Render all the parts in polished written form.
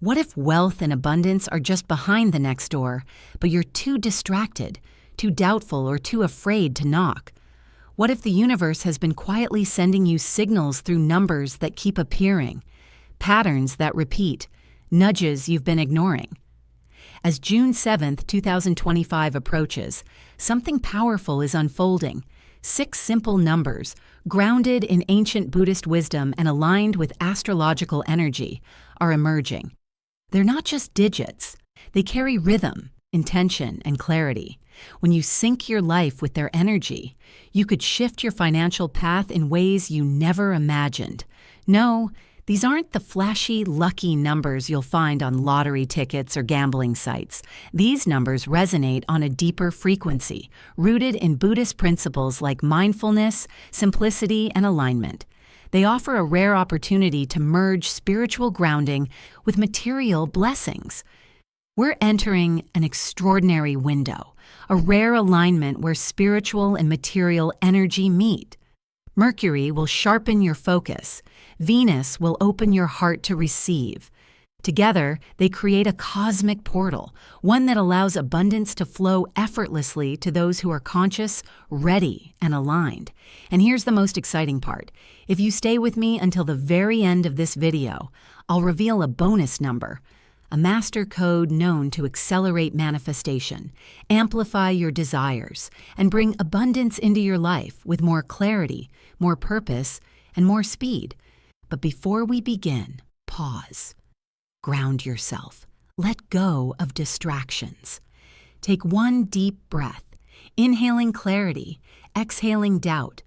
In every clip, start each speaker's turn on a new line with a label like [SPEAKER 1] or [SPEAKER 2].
[SPEAKER 1] What if wealth and abundance are just behind the next door, but you're too distracted, too doubtful, or too afraid to knock? What if the universe has been quietly sending you signals through numbers that keep appearing, patterns that repeat, nudges you've been ignoring? As June 7th, 2025 approaches, something powerful is unfolding. 6 simple numbers, grounded in ancient Buddhist wisdom and aligned with astrological energy, are emerging. They're not just digits. They carry rhythm, intention, and clarity. When you sync your life with their energy, you could shift your financial path in ways you never imagined. No, these aren't the flashy, lucky numbers you'll find on lottery tickets or gambling sites. These numbers resonate on a deeper frequency, rooted in Buddhist principles like mindfulness, simplicity, and alignment. They offer a rare opportunity to merge spiritual grounding with material blessings. We're entering an extraordinary window, a rare alignment where spiritual and material energy meet. Mercury will sharpen your focus. Venus will open your heart to receive. Together, they create a cosmic portal, one that allows abundance to flow effortlessly to those who are conscious, ready, and aligned. And here's the most exciting part. If you stay with me until the very end of this video, I'll reveal a bonus number, a master code known to accelerate manifestation, amplify your desires, and bring abundance into your life with more clarity, more purpose, and more speed. But before we begin, pause. Ground yourself. Let go of distractions. Take one deep breath, inhaling clarity, exhaling doubt.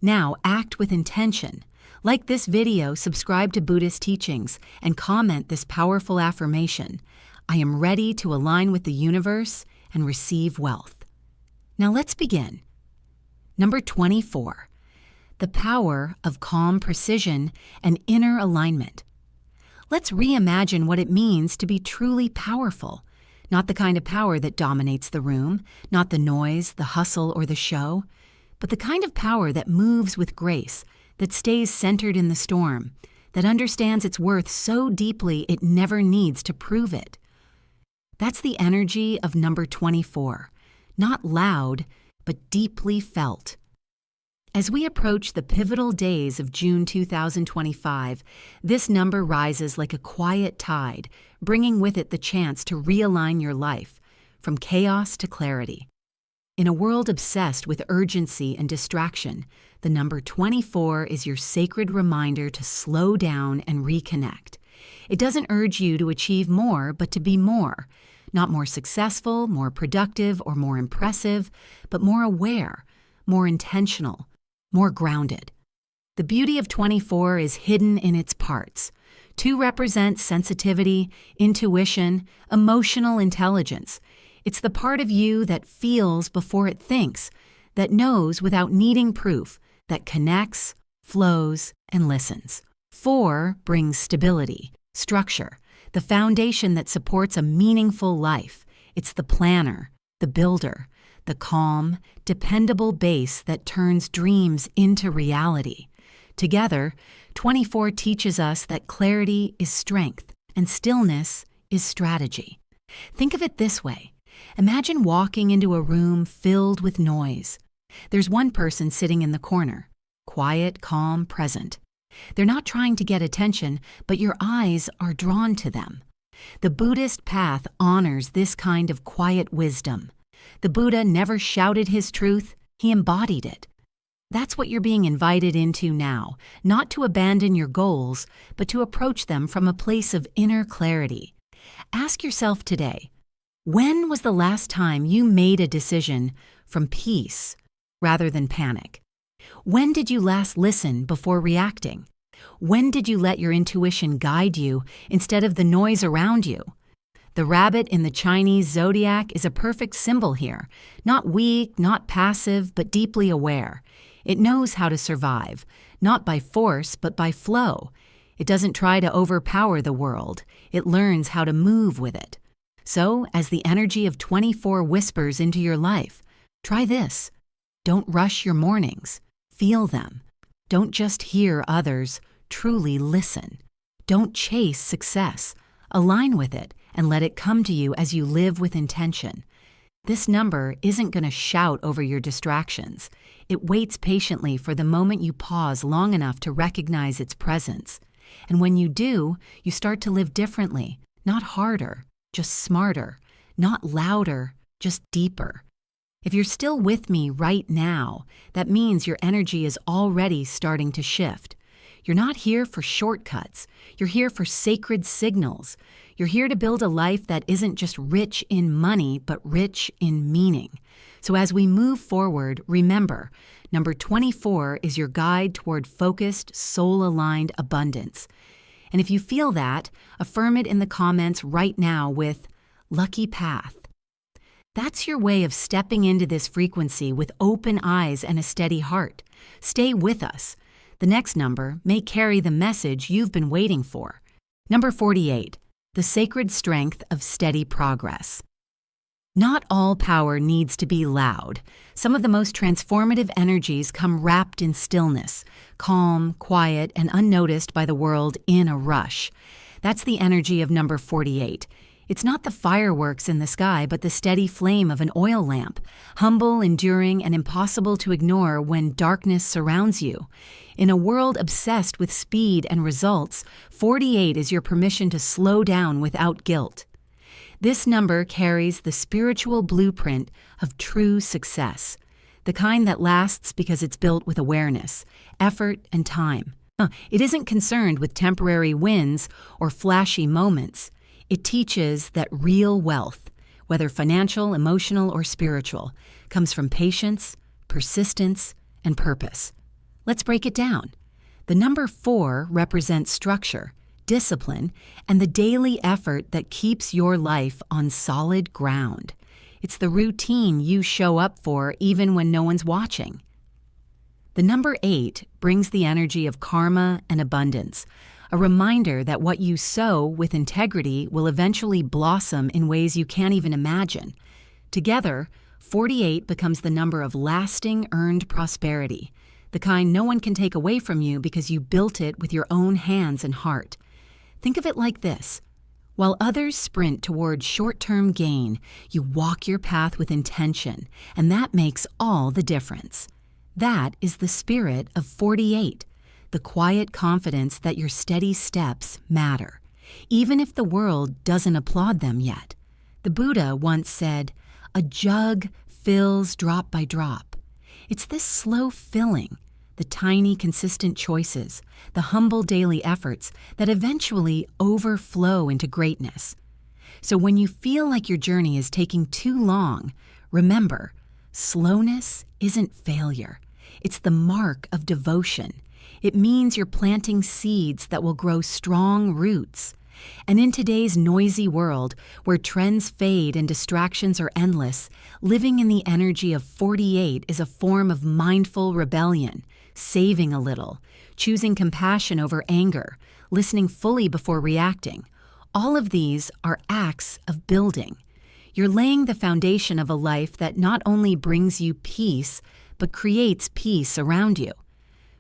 [SPEAKER 1] Now act with intention. Like this video, subscribe to Buddhist Teachings, and comment this powerful affirmation. I am ready to align with the universe and receive wealth. Now let's begin. Number 24. The power of calm precision and inner alignment. Let's reimagine what it means to be truly powerful. Not the kind of power that dominates the room, not the noise, the hustle, or the show, but the kind of power that moves with grace, that stays centered in the storm, that understands its worth so deeply it never needs to prove it. That's the energy of number 24, not loud, but deeply felt. As we approach the pivotal days of June 2025, this number rises like a quiet tide, bringing with it the chance to realign your life, from chaos to clarity. In a world obsessed with urgency and distraction, the number 24 is your sacred reminder to slow down and reconnect. It doesn't urge you to achieve more, but to be more. Not more successful, more productive, or more impressive, but more aware, more intentional, more grounded. The beauty of 24 is hidden in its parts. 2 represents sensitivity, intuition, emotional intelligence. It's the part of you that feels before it thinks, that knows without needing proof, that connects, flows, and listens. 4 brings stability, structure, the foundation that supports a meaningful life. It's the planner, the builder, the calm, dependable base that turns dreams into reality. Together, 24 teaches us that clarity is strength and stillness is strategy. Think of it this way. Imagine walking into a room filled with noise. There's one person sitting in the corner, quiet, calm, present. They're not trying to get attention, but your eyes are drawn to them. The Buddhist path honors this kind of quiet wisdom. The Buddha never shouted his truth, he embodied it. That's what you're being invited into now, not to abandon your goals, but to approach them from a place of inner clarity. Ask yourself today, when was the last time you made a decision from peace rather than panic? When did you last listen before reacting? When did you let your intuition guide you instead of the noise around you? The rabbit in the Chinese zodiac is a perfect symbol here. Not weak, not passive, but deeply aware. It knows how to survive, not by force, but by flow. It doesn't try to overpower the world. It learns how to move with it. So, as the energy of 24 whispers into your life, try this. Don't rush your mornings. Feel them. Don't just hear others. Truly listen. Don't chase success. Align with it and let it come to you as you live with intention. This number isn't going to shout over your distractions. It waits patiently for the moment you pause long enough to recognize its presence. And when you do, you start to live differently, not harder, just smarter, not louder, just deeper. If you're still with me right now, that means your energy is already starting to shift. You're not here for shortcuts. You're here for sacred signals. You're here to build a life that isn't just rich in money, but rich in meaning. So as we move forward, remember, number 24 is your guide toward focused, soul-aligned abundance. And if you feel that, affirm it in the comments right now with lucky path. That's your way of stepping into this frequency with open eyes and a steady heart. Stay with us. The next number may carry the message you've been waiting for. Number 48, the sacred strength of steady progress. Not all power needs to be loud. Some of the most transformative energies come wrapped in stillness, calm, quiet, and unnoticed by the world in a rush. That's the energy of number 48. It's not the fireworks in the sky, but the steady flame of an oil lamp, humble, enduring, and impossible to ignore when darkness surrounds you. In a world obsessed with speed and results, 48 is your permission to slow down without guilt. This number carries the spiritual blueprint of true success, the kind that lasts because it's built with awareness, effort, and time. It isn't concerned with temporary wins or flashy moments. It teaches that real wealth, whether financial, emotional, or spiritual, comes from patience, persistence, and purpose. Let's break it down. The number 4 represents structure, discipline, and the daily effort that keeps your life on solid ground. It's the routine you show up for even when no one's watching. The number 8 brings the energy of karma and abundance, a reminder that what you sow with integrity will eventually blossom in ways you can't even imagine. Together, 48 becomes the number of lasting earned prosperity, the kind no one can take away from you because you built it with your own hands and heart. Think of it like this. While others sprint toward short-term gain, you walk your path with intention, and that makes all the difference. That is the spirit of 48. The quiet confidence that your steady steps matter, even if the world doesn't applaud them yet. The Buddha once said, "A jug fills drop by drop." It's this slow filling, the tiny, consistent choices, the humble daily efforts that eventually overflow into greatness. So when you feel like your journey is taking too long, remember, slowness isn't failure. It's the mark of devotion. It means you're planting seeds that will grow strong roots. And in today's noisy world, where trends fade and distractions are endless, living in the energy of 48 is a form of mindful rebellion, saving a little, choosing compassion over anger, listening fully before reacting. All of these are acts of building. You're laying the foundation of a life that not only brings you peace, but creates peace around you.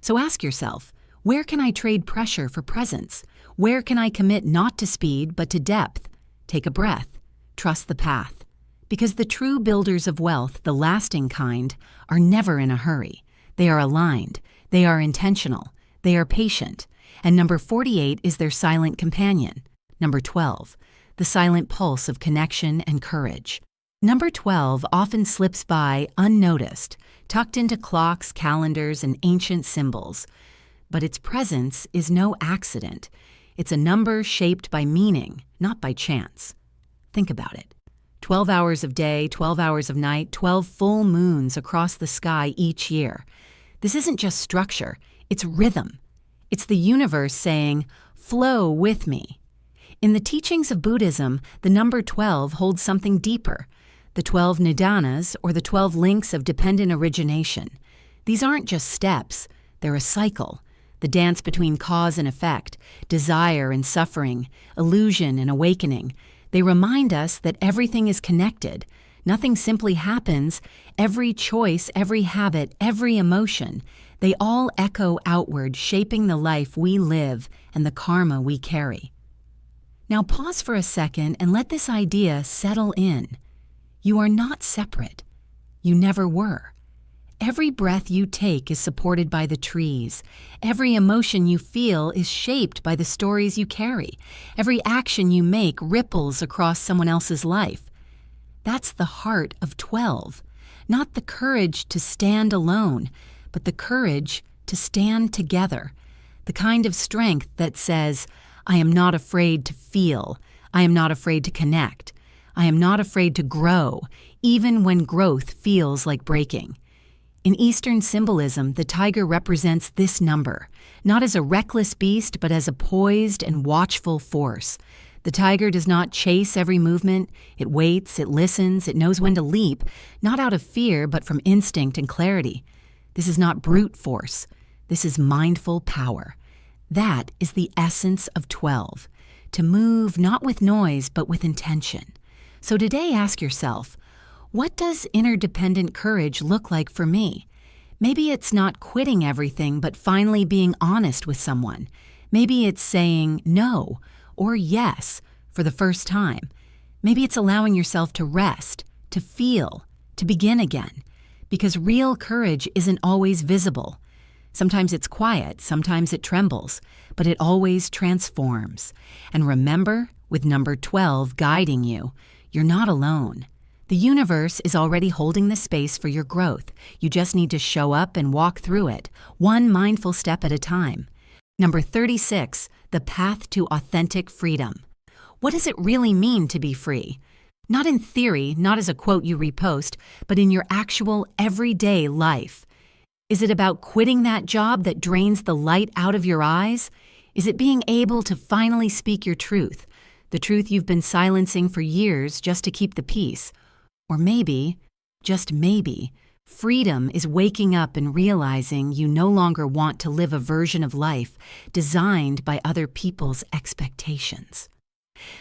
[SPEAKER 1] So ask yourself, where can I trade pressure for presence? Where can I commit not to speed, but to depth? Take a breath. Trust the path. Because the true builders of wealth, the lasting kind, are never in a hurry. They are aligned. They are intentional. They are patient. And number 48 is their silent companion. Number 12, the silent pulse of connection and courage. Number 12 often slips by unnoticed, tucked into clocks, calendars, and ancient symbols. But its presence is no accident. It's a number shaped by meaning, not by chance. Think about it. 12 hours of day, 12 hours of night, 12 full moons across the sky each year. This isn't just structure, it's rhythm. It's the universe saying, flow with me. In the teachings of Buddhism, the number 12 holds something deeper. The 12 nidanas, or the 12 links of dependent origination. These aren't just steps, they're a cycle, the dance between cause and effect, desire and suffering, illusion and awakening. They remind us that everything is connected. Nothing simply happens. Every choice, every habit, every emotion, they all echo outward, shaping the life we live and the karma we carry. Now pause for a second and let this idea settle in. You are not separate. You never were. Every breath you take is supported by the trees. Every emotion you feel is shaped by the stories you carry. Every action you make ripples across someone else's life. That's the heart of 12. Not the courage to stand alone, but the courage to stand together. The kind of strength that says, I am not afraid to feel. I am not afraid to connect. I am not afraid to grow, even when growth feels like breaking. In Eastern symbolism, the tiger represents this number, not as a reckless beast, but as a poised and watchful force. The tiger does not chase every movement. It waits, it listens, it knows when to leap, not out of fear, but from instinct and clarity. This is not brute force. This is mindful power. That is the essence of 12, to move not with noise, but with intention. So today ask yourself, what does interdependent courage look like for me? Maybe it's not quitting everything, but finally being honest with someone. Maybe it's saying no or yes for the first time. Maybe it's allowing yourself to rest, to feel, to begin again. Because real courage isn't always visible. Sometimes it's quiet, sometimes it trembles, but it always transforms. And remember, with number 12 guiding you, you're not alone. The universe is already holding the space for your growth. You just need to show up and walk through it, one mindful step at a time. Number 36, the path to authentic freedom. What does it really mean to be free? Not in theory, not as a quote you repost, but in your actual everyday life. Is it about quitting that job that drains the light out of your eyes? Is it being able to finally speak your truth, the truth you've been silencing for years just to keep the peace? Or maybe, just maybe, freedom is waking up and realizing you no longer want to live a version of life designed by other people's expectations.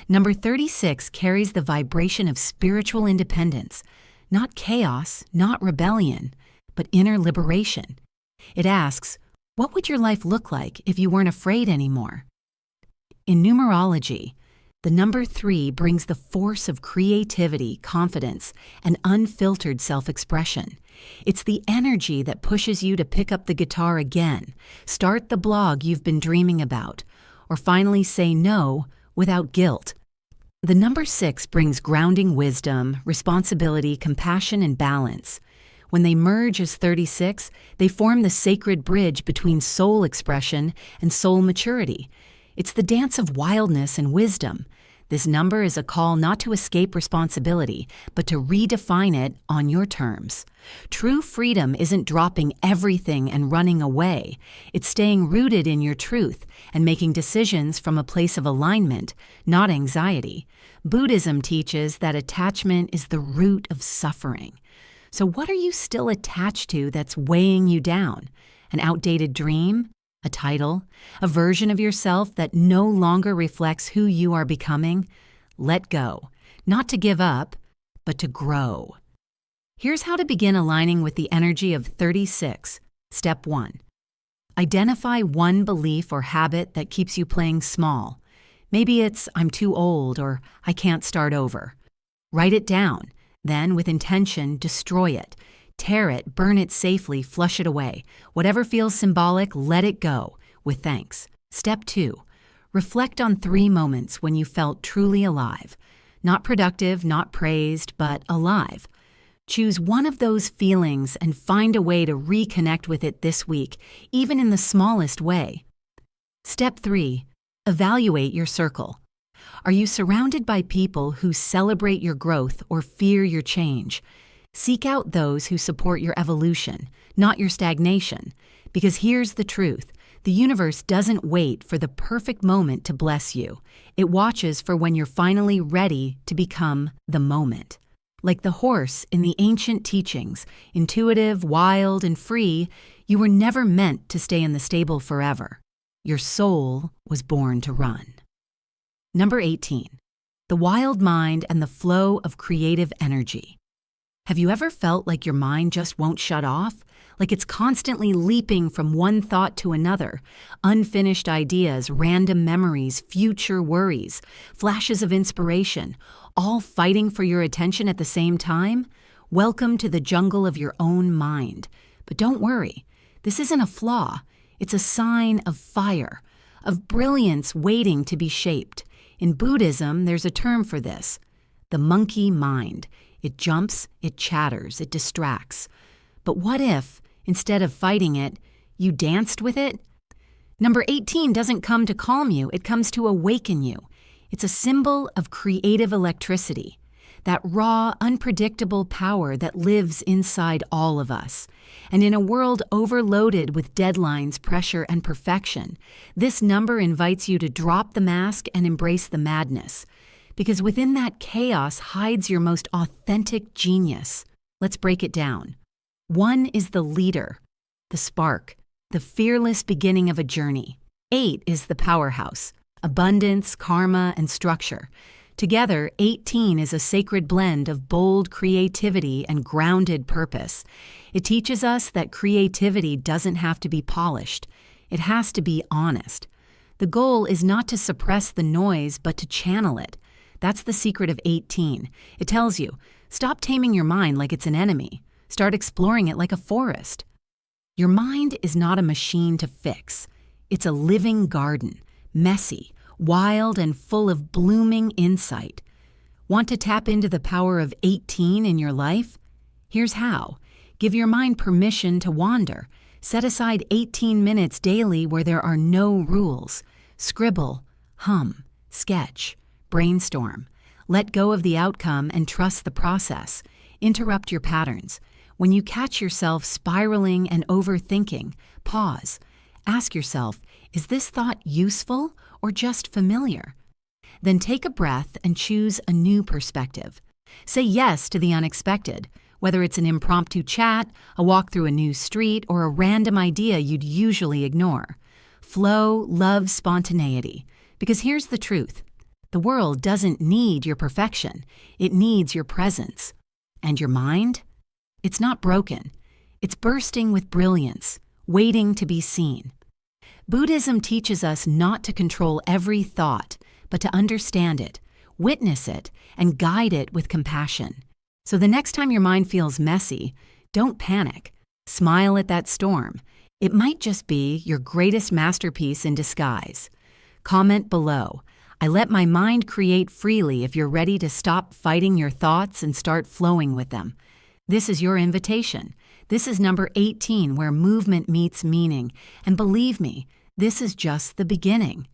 [SPEAKER 1] Number 36 carries the vibration of spiritual independence, not chaos, not rebellion, but inner liberation. It asks, what would your life look like if you weren't afraid anymore? In numerology, the number 3 brings the force of creativity, confidence, and unfiltered self-expression. It's the energy that pushes you to pick up the guitar again, start the blog you've been dreaming about, or finally say no without guilt. The number 6 brings grounding wisdom, responsibility, compassion, and balance. When they merge as 36, they form the sacred bridge between soul expression and soul maturity. It's the dance of wildness and wisdom. This number is a call not to escape responsibility, but to redefine it on your terms. True freedom isn't dropping everything and running away. It's staying rooted in your truth and making decisions from a place of alignment, not anxiety. Buddhism teaches that attachment is the root of suffering. So what are you still attached to that's weighing you down? An outdated dream? A title? A version of yourself that no longer reflects who you are becoming? Let go. Not to give up, but to grow. Here's how to begin aligning with the energy of 36. Step 1. Identify one belief or habit that keeps you playing small. Maybe it's, I'm too old, or I can't start over. Write it down. Then, with intention, destroy it. Tear it, burn it safely, flush it away. Whatever feels symbolic, let it go, with thanks. Step 2. Reflect on 3 moments when you felt truly alive. Not productive, not praised, but alive. Choose one of those feelings and find a way to reconnect with it this week, even in the smallest way. Step 3. Evaluate your circle. Are you surrounded by people who celebrate your growth or fear your change? Seek out those who support your evolution, not your stagnation. Because here's the truth. The universe doesn't wait for the perfect moment to bless you. It watches for when you're finally ready to become the moment. Like the horse in the ancient teachings, intuitive, wild, and free, you were never meant to stay in the stable forever. Your soul was born to run. Number 18. The wild mind and the flow of creative energy. Have you ever felt like your mind just won't shut off? Like it's constantly leaping from one thought to another, unfinished ideas, random memories, future worries, flashes of inspiration, all fighting for your attention at the same time? Welcome to the jungle of your own mind. But don't worry, this isn't a flaw. It's a sign of fire, of brilliance waiting to be shaped. In Buddhism, there's a term for this: the monkey mind. It jumps, it chatters, it distracts. But what if, instead of fighting it, you danced with it? Number 18 doesn't come to calm you, it comes to awaken you. It's a symbol of creative electricity, that raw, unpredictable power that lives inside all of us. And in a world overloaded with deadlines, pressure, and perfection, this number invites you to drop the mask and embrace the madness. Because within that chaos hides your most authentic genius. Let's break it down. 1 is the leader, the spark, the fearless beginning of a journey. 8 is the powerhouse, abundance, karma, and structure. Together, 18 is a sacred blend of bold creativity and grounded purpose. It teaches us that creativity doesn't have to be polished. It has to be honest. The goal is not to suppress the noise, but to channel it. That's the secret of 18. It tells you, stop taming your mind like it's an enemy. Start exploring it like a forest. Your mind is not a machine to fix. It's a living garden, messy, wild, and full of blooming insight. Want to tap into the power of 18 in your life? Here's how. Give your mind permission to wander. Set aside 18 minutes daily where there are no rules. Scribble, hum, sketch, brainstorm. Let go of the outcome and trust the process. Interrupt your patterns. When you catch yourself spiraling and overthinking, pause. Ask yourself, is this thought useful or just familiar? Then take a breath and choose a new perspective. Say yes to the unexpected, whether it's an impromptu chat, a walk through a new street, or a random idea you'd usually ignore. Flow loves spontaneity, because here's the truth. The world doesn't need your perfection. It needs your presence. And your mind? It's not broken. It's bursting with brilliance, waiting to be seen. Buddhism teaches us not to control every thought, but to understand it, witness it, and guide it with compassion. So the next time your mind feels messy, don't panic. Smile at that storm. It might just be your greatest masterpiece in disguise. Comment below. I let my mind create freely if you're ready to stop fighting your thoughts and start flowing with them. This is your invitation. This is number 18, where movement meets meaning. And believe me, this is just the beginning.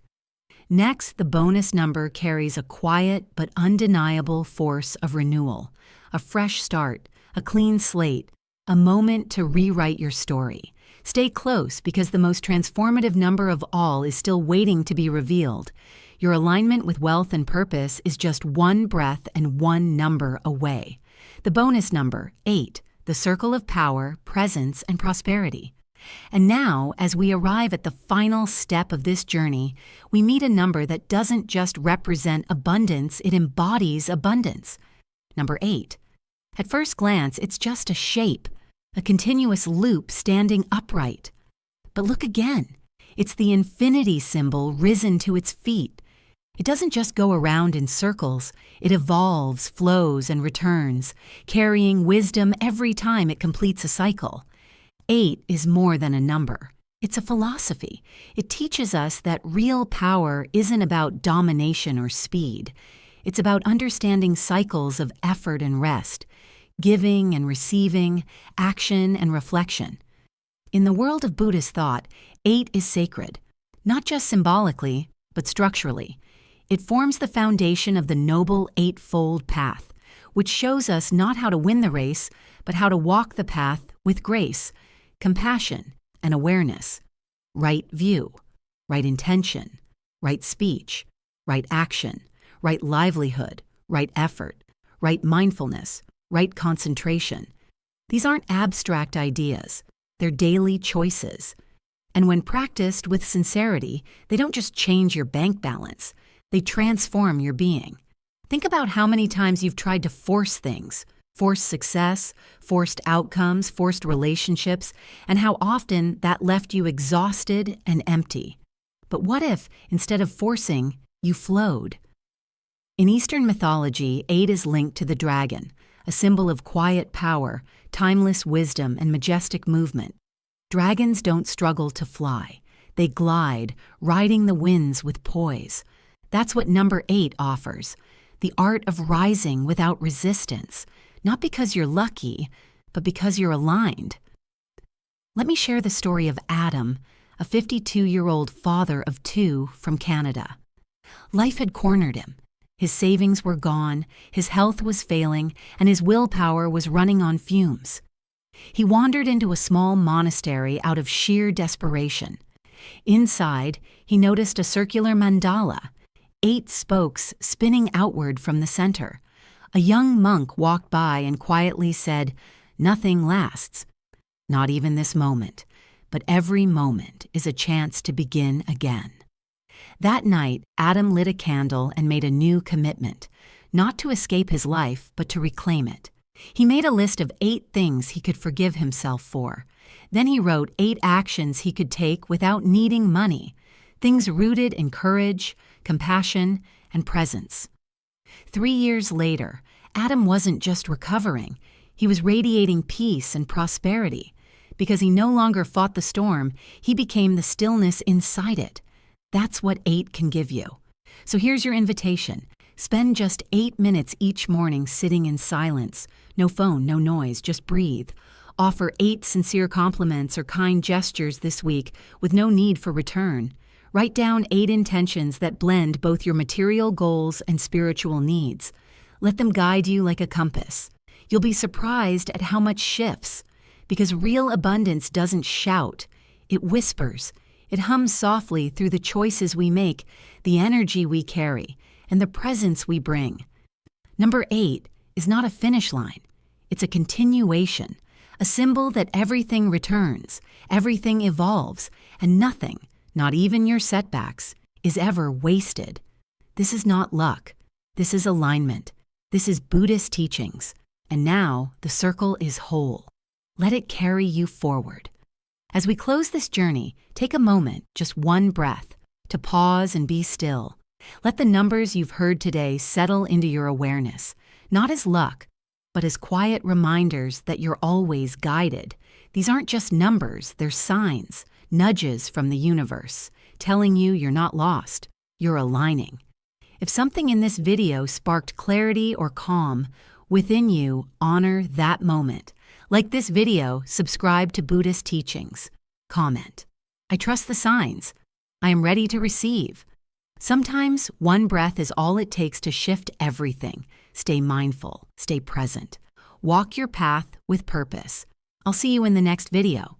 [SPEAKER 1] Next, the bonus number carries a quiet but undeniable force of renewal, a fresh start, a clean slate, a moment to rewrite your story. Stay close because the most transformative number of all is still waiting to be revealed. Your alignment with wealth and purpose is just one breath and one number away. The bonus number, 8, the circle of power, presence, and prosperity. And now, as we arrive at the final step of this journey, we meet a number that doesn't just represent abundance, it embodies abundance. Number 8. At first glance, it's just a shape, a continuous loop standing upright. But look again. It's the infinity symbol risen to its feet. It doesn't just go around in circles. It evolves, flows, and returns, carrying wisdom every time it completes a cycle. 8 is more than a number. It's a philosophy. It teaches us that real power isn't about domination or speed. It's about understanding cycles of effort and rest, giving and receiving, action and reflection. In the world of Buddhist thought, 8 is sacred, not just symbolically, but structurally. It forms the foundation of the Noble Eightfold Path, which shows us not how to win the race, but how to walk the path with grace, compassion, and awareness. Right view, right intention, right speech, right action, right livelihood, right effort, right mindfulness, right concentration. These aren't abstract ideas. They're daily choices. And when practiced with sincerity, they don't just change your bank balance. They transform your being. Think about how many times you've tried to force things, Forced success, forced outcomes, forced relationships, and how often that left you exhausted and empty. But what if, instead of forcing, you flowed? In Eastern mythology, 8 is linked to the dragon, a symbol of quiet power, timeless wisdom, and majestic movement. Dragons don't struggle to fly. They glide, riding the winds with poise. That's what number 8 offers, the art of rising without resistance, not because you're lucky, but because you're aligned. Let me share the story of Adam, a 52-year-old father of 2 from Canada. Life had cornered him. His savings were gone, his health was failing, and his willpower was running on fumes. He wandered into a small monastery out of sheer desperation. Inside, he noticed a circular mandala, 8 spokes spinning outward from the center. A young monk walked by and quietly said, "Nothing lasts. Not even this moment, but every moment is a chance to begin again." That night, Adam lit a candle and made a new commitment, not to escape his life, but to reclaim it. He made a list of 8 things he could forgive himself for. Then he wrote 8 actions he could take without needing money, things rooted in courage, compassion, and presence. 3 years later, Adam wasn't just recovering, he was radiating peace and prosperity. Because he no longer fought the storm, he became the stillness inside it. That's what 8 can give you. So here's your invitation. Spend just 8 minutes each morning sitting in silence. No phone, no noise, just breathe. Offer 8 sincere compliments or kind gestures this week with no need for return. Write down 8 intentions that blend both your material goals and spiritual needs. Let them guide you like a compass. You'll be surprised at how much shifts. Because real abundance doesn't shout, it whispers. It hums softly through the choices we make, the energy we carry, and the presence we bring. Number 8 is not a finish line. It's a continuation, a symbol that everything returns, everything evolves, and nothing, not even your setbacks, is ever wasted. This is not luck. This is alignment. This is Buddhist teachings. And now the circle is whole. Let it carry you forward. As we close this journey, take a moment, just one breath, to pause and be still. Let the numbers you've heard today settle into your awareness, not as luck, but as quiet reminders that you're always guided. These aren't just numbers, they're signs, nudges from the universe, telling you you're not lost, you're aligning. If something in this video sparked clarity or calm, within you, honor that moment. Like this video, subscribe to Buddhist Teachings. Comment, "I trust the signs. I am ready to receive." Sometimes one breath is all it takes to shift everything. Stay mindful, stay present. Walk your path with purpose. I'll see you in the next video.